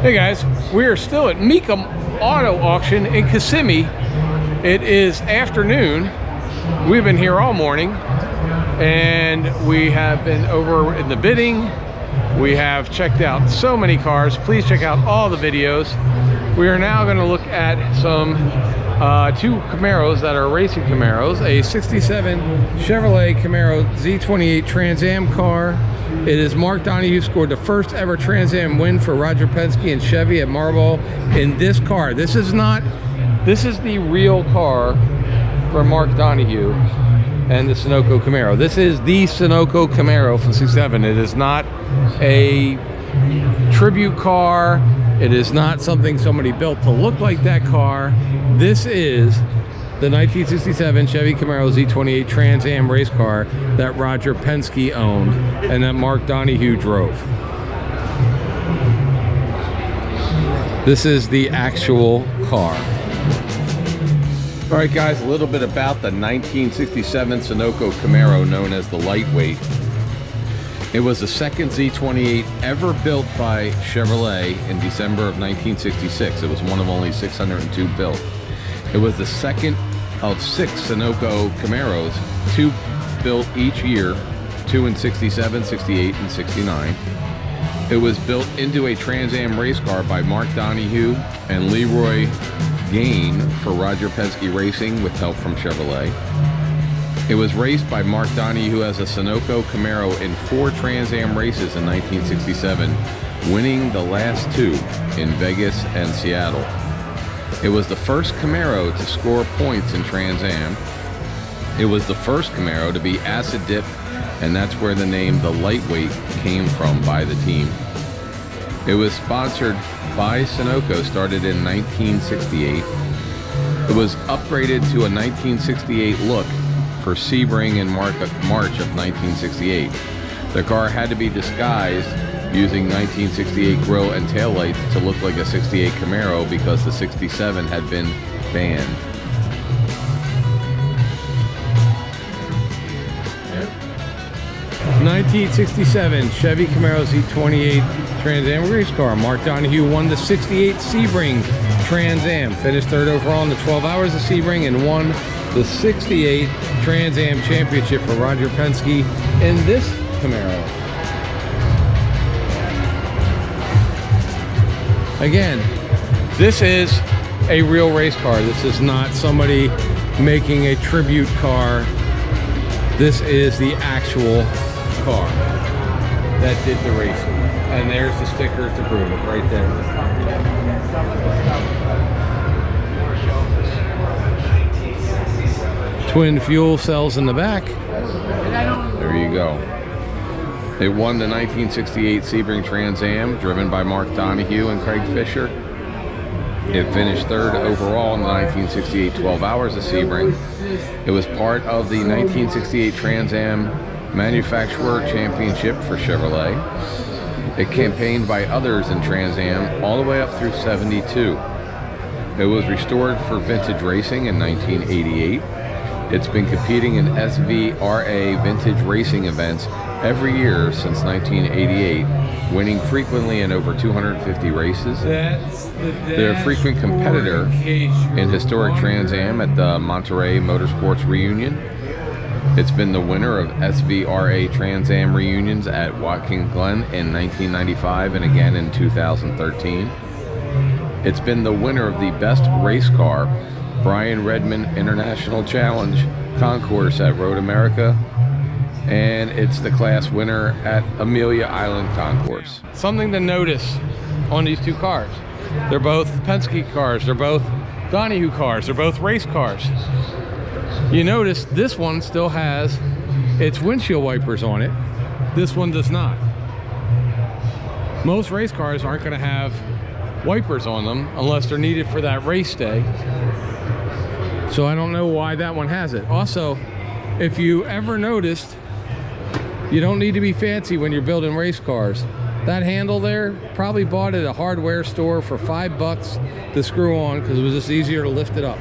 Hey guys, we are still at Mecum Auto Auction in Kissimmee. It is afternoon. We've been here all morning and we have been over in the bidding. We have checked out so many cars. Please check out all the videos. We are now going to look at some two Camaros that are racing Camaros. A 67 Chevrolet Camaro Z28 Trans Am car. It is Mark Donahue scored the first ever Trans Am win for Roger Penske and Chevy at Marlboro in this car. This is the real car for Mark Donahue and the Sunoco Camaro. This is the Sunoco Camaro from 67. It is not a tribute car. It is not something somebody built to look like that car. This is the 1967 Chevy Camaro Z28 Trans Am race car that Roger Penske owned and that Mark Donahue drove. This is the actual car. All right, guys, a little bit about the 1967 Sunoco Camaro, known as the Lightweight. It was the second Z28 ever built by Chevrolet in December of 1966. It was one of only 602 built. It was the second of 6 Sunoco Camaros, 2 built each year, 2 in 67, 68, and 69. It was built into a Trans Am race car by Mark Donahue and Leroy Gain for Roger Penske Racing with help from Chevrolet. It was raced by Mark Donahue as a Sunoco Camaro in 4 Trans Am races in 1967, winning the last 2 in Vegas and Seattle. It was the first Camaro to score points in Trans Am. It was the first Camaro to be acid dipped, and that's where the name the Lightweight came from by the team. It was sponsored by Sunoco, started in 1968. It was upgraded to a 1968 look for Sebring in March of 1968. The car had to be disguised using 1968 grille and taillights to look like a 68 Camaro because the 67 had been banned. Yep. 1967 Chevy Camaro Z28 Trans Am race car. Mark Donahue won the 68 Sebring Trans Am, finished 3rd overall in the 12 Hours of Sebring, and won the 68 Trans Am Championship for Roger Penske in this Camaro. Again, this is a real race car. This is not somebody making a tribute car. This is the actual car that did the racing. And there's the stickers to prove it right there. Twin fuel cells in the back. There you go. They won the 1968 Sebring Trans Am, driven by Mark Donahue and Craig Fisher. It finished 3rd overall in the 1968 12 Hours of Sebring. It was part of the 1968 Trans Am Manufacturer Championship for Chevrolet. It campaigned by others in Trans Am all the way up through 72. It was restored for vintage racing in 1988. It's been competing in SVRA vintage racing events every year since 1988, winning frequently in over 250 races. They're a frequent competitor in historic Trans Am at the Monterey Motorsports Reunion. It's been the winner of SVRA Trans Am reunions at Watkins Glen in 1995 and again in 2013. It's been the winner of the Best Race Car Brian Redman International Challenge Concourse at Road America, and it's the class winner at Amelia Island Concourse. Something to notice on these two cars: they're both Penske cars, they're both Donahue cars, they're both race cars. You notice this one still has its windshield wipers on it. This one does not. Most race cars aren't going to have wipers on them unless they're needed for that race day. So I don't know why that one has it. Also, if you ever noticed, you don't need to be fancy when you're building race cars. That handle there, probably bought at a hardware store for $5 to screw on because it was just easier to lift it up.